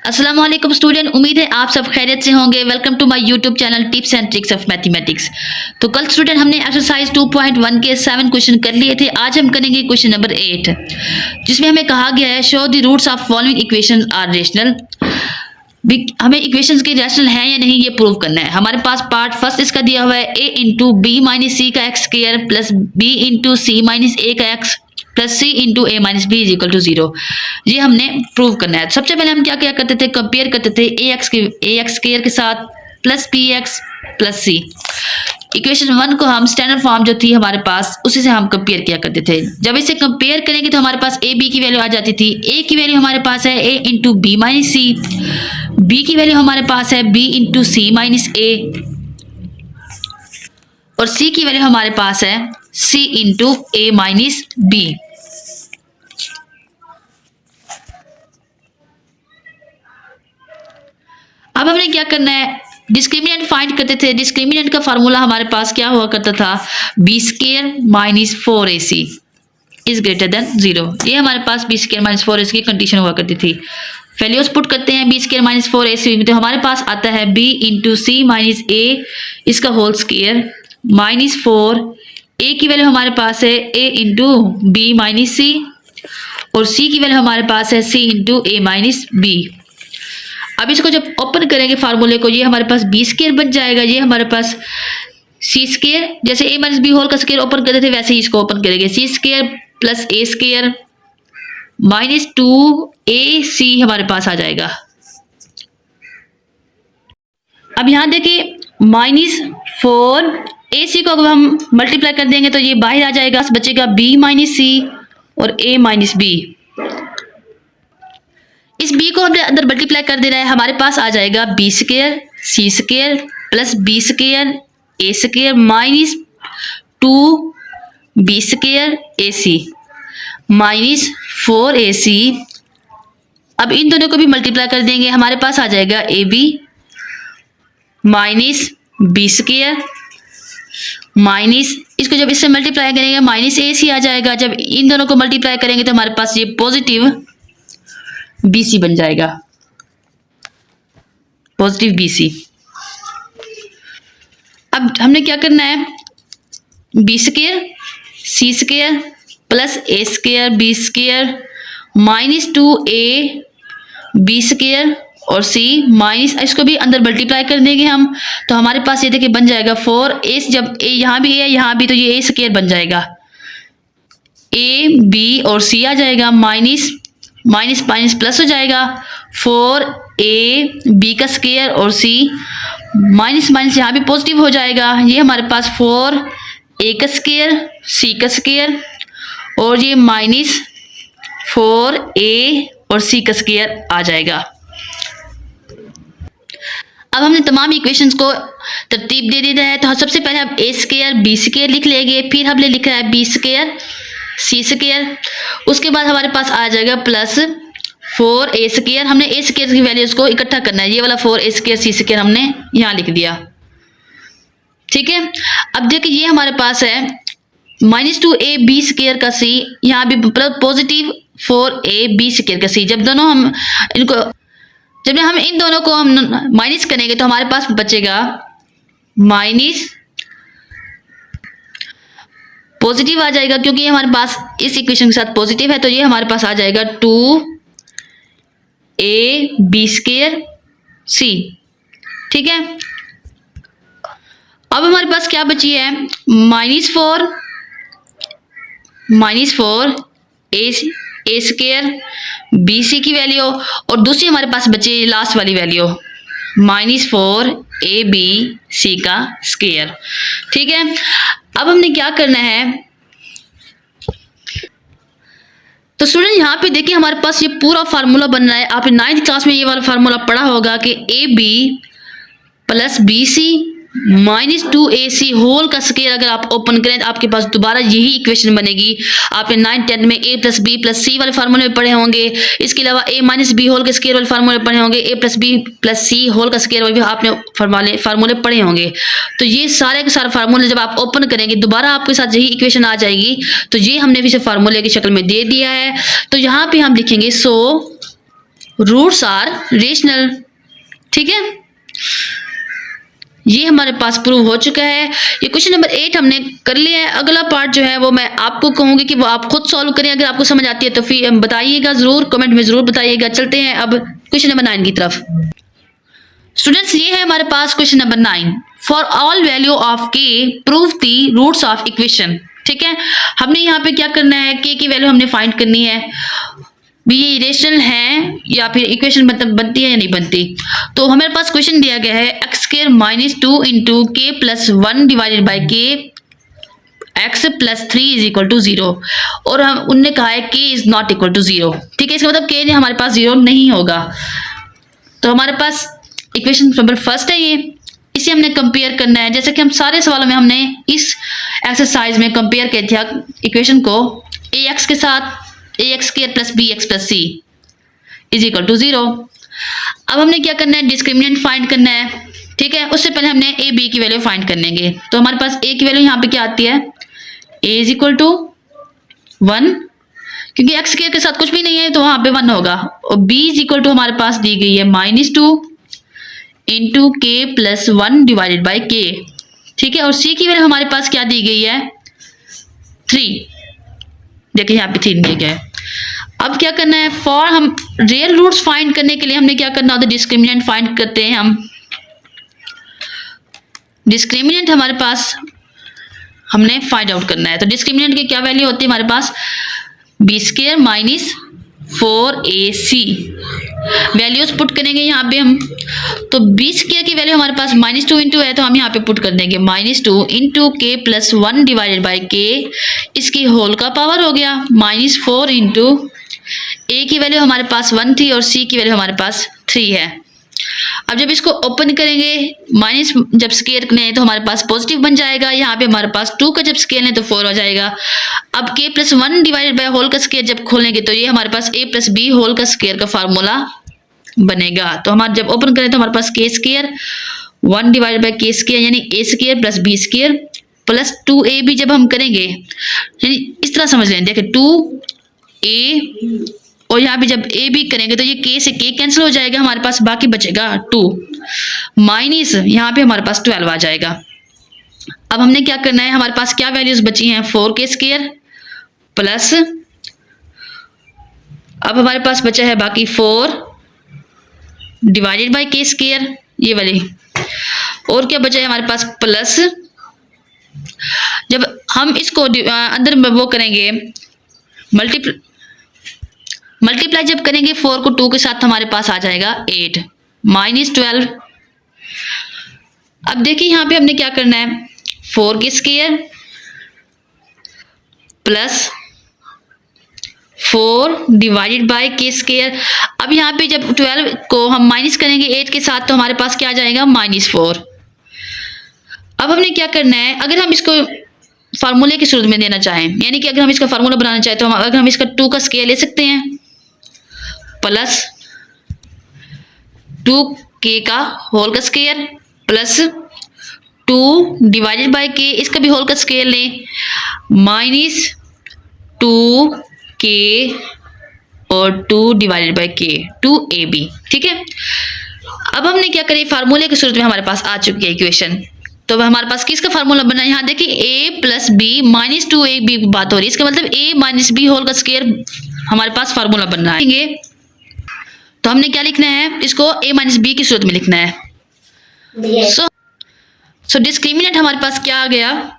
अस्सलाम वालेकुम स्टूडेंट, उम्मीद है आप सब खैरियत से होंगे। Welcome to my YouTube channel tips and tricks of mathematics. तो कल स्टूडेंट हमने एक्सरसाइज 2.1 के 7 क्वेश्चन कर लिए थे। आज हम करेंगे क्वेश्चन नंबर 8, जिसमें हमें कहा गया है show the roots of following equation are rational. हमें इक्वेशंस के रैशनल हैं या नहीं ये प्रूव करना है। हमारे पास पार्ट फर्स्ट इसका दिया हुआ है a into b minus c का x square plus b into c minus a का x plus c into a minus b is equal to 0। ये हमने प्रूव करना है। सबसे पहले हम क्या क्या करते थे, कंपेयर करते थे ए एक्स स्क्वायर के साथ प्लस बी एक्स प्लस सी। इक्वेशन 1 को हम स्टैंडर्ड फॉर्म जो थी हमारे पास उसी से हम कंपेयर किया करते थे। जब इसे कंपेयर करेंगे तो हमारे पास ए बी की वैल्यू आ जाती थी। ए की वैल्यू हमारे पास है ए इंटू बी माइनस सी, बी की वैल्यू हमारे पास है बी इंटू सी माइनस ए, और सी की वैल्यू हमारे पास है सी इंटू ए माइनस बी। अब हमने क्या करना है, डिस्क्रिमिनेंट फाइंड करते थे। डिस्क्रिमिनेंट का फार्मूला हमारे पास क्या हुआ करता था, B square minus 4ac is greater than 0। ये हमारे पास बी स्क्वायर माइनस 4ac की कंडीशन हुआ करती थी। वैल्यूज पुट करते हैं बी स्क्वायर माइनस 4ac में, तो हमारे पास आता है बी इंटू सी माइनस ए इसका होल स्क्वायर माइनस 4। ए की वैल्यू हमारे पास है ए इंटू बी माइनस सी, और सी की वैल्यू हमारे पास है सी इंटू ए माइनस बी। अब इसको जब ओपन करेंगे फार्मूले को, ये हमारे पास बी स्क्वायर बन जाएगा। ये हमारे पास सी स्क्वायर, जैसे ए माइनस बी होल का स्क्वायर ओपन करते थे वैसे ही इसको ओपन करेंगे। सी square plus a square minus 2ac हमारे पास आ जाएगा। अब यहां देखिए माइनस 4ac को अगर हम मल्टीप्लाई कर देंगे तो ये बाहर आ जाएगा, बचेगा b माइनस सी और a माइनस बी। इस b को हमने अंदर मल्टीप्लाई कर देना है, हमारे पास आ जाएगा b square c square plus b square a square minus 2b square ac minus 4ac। अब इन दोनों को भी मल्टीप्लाई कर देंगे, हमारे पास आ जाएगा A B minus B square minus, इसको जब इससे मल्टीप्लाई करेंगे माइनस ए सी आ जाएगा। जब इन दोनों को मल्टीप्लाई करेंगे तो हमारे पास ये पॉजिटिव बी सी बन जाएगा, पॉजिटिव बी सी। अब हमने क्या करना है, b square c square plus a square b square minus 2a b square और c माइनस, इसको भी अंदर मल्टीप्लाई कर देंगे हम, तो हमारे पास ये देखिए बन जाएगा 4a। जब a यहाँ भी है यहाँ भी, तो ये a स्क्वायर बन जाएगा, a b और c आ जाएगा, माइनस माइनस माइनस प्लस हो जाएगा, 4a b का स्क्वायर और c माइनस माइनस यहाँ भी पॉजिटिव हो जाएगा। ये हमारे पास 4a का स्क्वायर c का स्क्वायर और ये माइनस 4a और c का स्क्वायर आ जाएगा। अब हमने तमाम इक्वेशंस को तरतीब दे दी है, तो सबसे पहले हम ए स्क्वायर बी स्क्वायर लिख लेंगे, फिर हमने लिखा है बी स्क्वायर सी स्क्वायर, उसके बाद हमारे पास आ जाएगा प्लस 4a स्क्वायर। हमने ए स्क्वायर की वैल्यूज को इकट्ठा करना है, ये वाला 4a स्क्वायर सी स्क्वायर हमने यहाँ लिख दिया, ठीक है। अब देखिए ये हमारे पास है माइनस 2a बी स्क्वायर का सी, यहाँ भी पॉजिटिव 4a बी स्क्वायर का सी। जब हम इन दोनों को हम माइनस करेंगे तो हमारे पास बचेगा माइनस पॉजिटिव आ जाएगा, क्योंकि ये हमारे पास इस इक्वेशन के साथ पॉजिटिव है, तो ये हमारे पास आ जाएगा 2a बी स्क्वायर सी, ठीक है। अब हमारे पास क्या बची है, माइनस 4 ए स्क्वायर बी सी की वैल्यू, और दूसरी हमारे पास बची लास्ट वाली value minus 4a B C का स्क्वायर, ठीक है। अब हमने क्या करना है, तो स्टूडेंट यहाँ पे देखिए हमारे पास ये पूरा फार्मूला बन रहा है। आपने 9th क्लास में ये वाला फार्मूला पढ़ा होगा कि A B plus B C minus 2ac whole का स्क्वायर अगर आप ओपन करें तो आपके पास दोबारा यही इक्वेशन बनेगी। आपने 9th 10th में a plus B plus C वाले फार्मूले पढ़े होंगे, इसके अलावा a माइनस बी होल के स्क्वायर वाले फार्मूले पढ़े होंगे, a plus B plus C whole का स्क्वायर भी आपने फार्मूले पढ़े होंगे। तो ये सारे के सारे फार्मूले जब आप ओपन करेंगे दोबारा आपके साथ यही इक्वेशन आ जाएगी। तो ये हमने फिर से फार्मूले की शक्ल में दे दिया है। तो यहाँ पे हम लिखेंगे सो रूट्स आर रेशनल। ठीक है, ये हमारे पास प्रूव हो चुका है। ये क्वेश्चन नंबर 8 हमने कर लिया है। अगला पार्ट जो है वो मैं आपको कहूंगी कि वो आप खुद सॉल्व करें। अगर आपको समझ आती है तो फिर बताइएगा, जरूर कमेंट में जरूर बताइएगा। चलते हैं अब क्वेश्चन नंबर 9 की तरफ। स्टूडेंट्स, ये है हमारे पास question number 9। For all value of k prove the roots of equation. ठीक है, हमने यहाँ पे क्या करना है, के की वैल्यू हमने फाइंड करनी है, भी ये रेशनल है या फिर इक्वेशन मतलब बनती है या नहीं बनती। तो हमारे पास क्वेश्चन दिया गया है X square minus 2 into K plus 1 divided by K X plus 3 is equal to 0, और हम उनने कहा है के इज नॉट इक्वल टू 0। ठीक है, इसका मतलब के हमारे पास 0 नहीं होगा। तो हमारे पास इक्वेशन नंबर फर्स्ट है ये, इसे हमने कंपेयर करना है। जैसे कि हम सारे सवालों में हमने इस एक्सरसाइज में कंपेयर किया था इक्वेशन को ए एक्स के साथ, a x square plus b x plus c is equal to 0। अब हमने क्या करना है, डिस्क्रिमिनेंट फाइंड करना है। ठीक है, उससे पहले हमने ए बी की वैल्यू फाइंड करेंगे। तो हमारे पास ए की वैल्यू यहाँ पे क्या आती है, ए इज इक्वल टू 1, क्योंकि एक्स स्क्वायर के साथ कुछ भी नहीं है तो वहां पे 1 होगा। और बी इज इक्वल टू हमारे पास दी गई है -2 into K plus 1 divided by के। ठीक है, और सी की वैल्यू हमारे पास क्या दी गई है, 3। देखिए यहाँ पे 3 दिया गया है। अब क्या करना है, फॉर हम रियल रूट्स फाइंड करने के लिए हमने क्या करना होता है, डिस्क्रिमिनेंट फाइंड करते हैं हम। डिस्क्रिमिनेंट हमारे पास हमने फाइंड आउट करना है। तो डिस्क्रिमिनेंट की क्या वैल्यू होती है हमारे पास, b square minus 4ac values put करेंगे यहाँ पे हम। तो बी स्क्वायर की वैल्यू हमारे पास -2 इंटू है, तो हम यहाँ पे पुट कर देंगे -2 into K plus 1 divided by के, इसकी होल का पावर हो गया -4 इंटू ए की वैल्यू हमारे पास 1 थी और सी की वैल्यू हमारे पास 3 है। अब जब इसको ओपन करेंगे, माइनस जब स्केयर लें तो हमारे पास पॉजिटिव बन जाएगा। यहाँ पे हमारे पास 2 का जब स्केयर लें तो 4 हो जाएगा। अब k plus 1 divided by whole का स्केयर जब खोलेंगे तो ये हमारे पास a प्लस बी होल का स्केयर का फार्मूला बनेगा। तो हमारे जब ओपन करें तो हमारे पास k square 1 divided by k square यानी a square plus b square plus 2ab जब हम करेंगे, यानी इस तरह समझ लें, देखिए 2a और यहाँ पे जब ए बी करेंगे तो ये के से के कैंसिल हो जाएगा, हमारे पास बाकी बचेगा 2 माइनस यहाँ पे हमारे पास 12 आ जाएगा। अब हमने क्या करना है, हमारे पास क्या वैल्यूज बची हैं, 4k स्क्वायर प्लस, अब हमारे पास बचा है बाकी 4 डिवाइडेड बाई के स्क्वायर ये वाली, और क्या बचा है हमारे पास प्लस, जब हम इसको अंदर वो करेंगे मल्टीप्लाई जब करेंगे 4 को 2 के साथ हमारे पास आ जाएगा 8 -12। अब देखिए यहाँ पे हमने क्या करना है, 4k square plus 4 divided by के स्क्वायर। अब यहाँ पे जब 12 को हम माइनस करेंगे 8 के साथ तो हमारे पास क्या आ जाएगा -4। अब हमने क्या करना है, अगर हम इसको फार्मूले की सूरत में देना चाहें, यानी कि अगर हम इसका फार्मूला बनाना चाहें तो अगर हम इसका 2 का स्क्वायर ले सकते हैं प्लस 2k का होल का स्क्वायर प्लस 2 डिवाइडेड बाय के, इसका भी होल का स्क्वायर लें -2k और 2 डिवाइडेड बाय के 2ab। ठीक है, अब हमने क्या करें, फार्मूले की सूरत में हमारे पास आ चुकी है इक्वेशन। तो हमारे पास किसका फार्मूला बना है, यहाँ देखिए a प्लस बी -2ab की बात हो रही है, इसका मतलब a माइनस बी होल का स्क्वायर हमारे पास फार्मूला बन रहा है। तो हमने क्या लिखना है, इसको a माइनस बी की सूरत में लिखना है। सो डिस्क्रिमिनेंट हमारे पास क्या आ गया,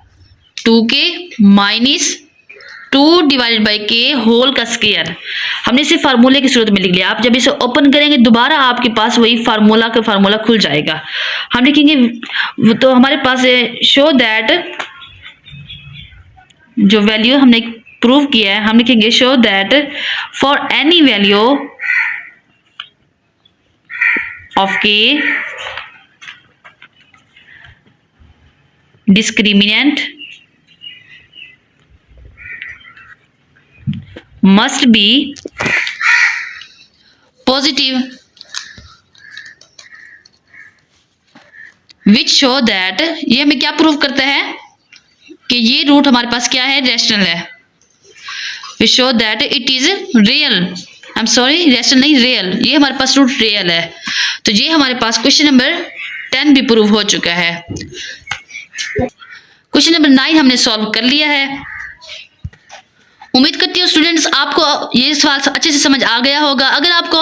2k माइनस 2 डिवाइडेड बाई के होल का स्क्वायर, हमने इसे फार्मूले की सूरत में लिख लिया। आप जब इसे ओपन करेंगे दोबारा आपके पास वही फार्मूला खुल जाएगा। हम लिखेंगे, तो हमारे पास है शो दैट, जो वैल्यू हमने प्रूव किया है हम लिखेंगे show that for any value of के discriminant must be positive which show that, ये हमें क्या प्रूव करता है कि ये रूट हमारे पास क्या है, रेशनल है। which show that it is real I am sorry, rational नहीं, रियल, ये हमारे पास रूट रियल है। तो ये हमारे पास क्वेश्चन नंबर 10 भी प्रूव हो चुका है। क्वेश्चन नंबर 9 हमने सॉल्व कर लिया है। उम्मीद करती हूँ स्टूडेंट्स आपको ये सवाल अच्छे से समझ आ गया होगा। अगर आपको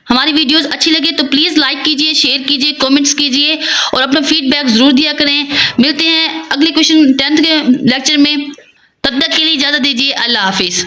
हमारी वीडियोस अच्छी लगे तो प्लीज़ लाइक कीजिए, शेयर कीजिए, कमेंट्स कीजिए और अपना फीडबैक ज़रूर दिया करें। मिलते हैं अगले क्वेश्चन 10th के लेक्चर में, तब तक के लिए इजाज़त दीजिए। अल्लाह हाफिज़।